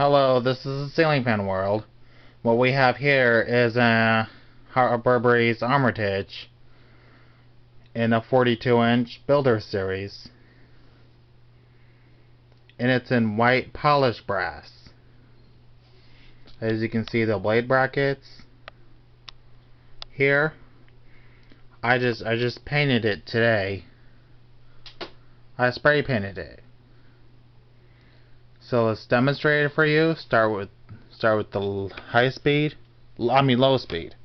Hello, this is the Ceiling Fan World. What we have here is a Burberry's Armitage in a 42-inch Builder Series. And it's in white polished brass. As you can see, the blade brackets here. I just painted it today. I spray painted it. So let's demonstrate it for you. Start with the low speed.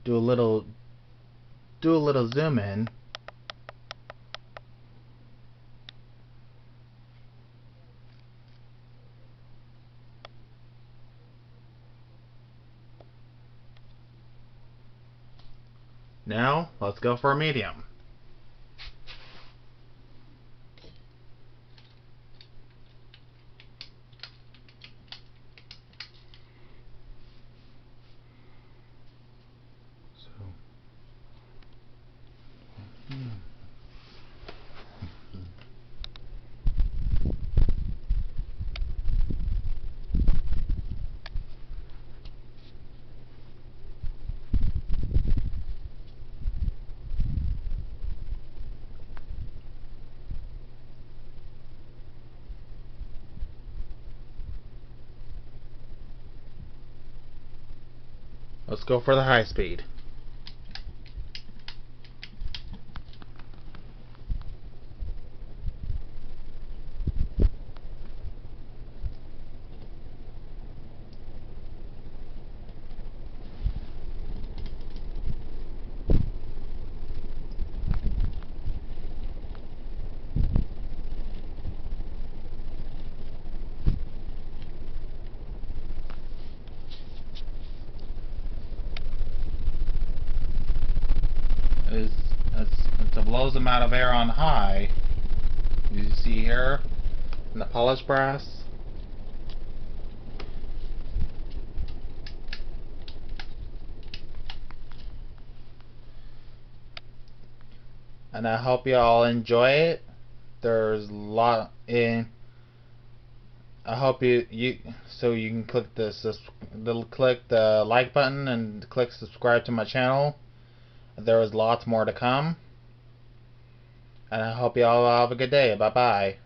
Do a little zoom in. Now, let's go for a medium. Let's go for the high speed. It blows them out of air on high. You see here in the polished brass. And I hope you all enjoy it. There's a lot in. I hope you can click the like button and click subscribe to my channel. There is lots more to come. And I hope you all have a good day. Bye bye.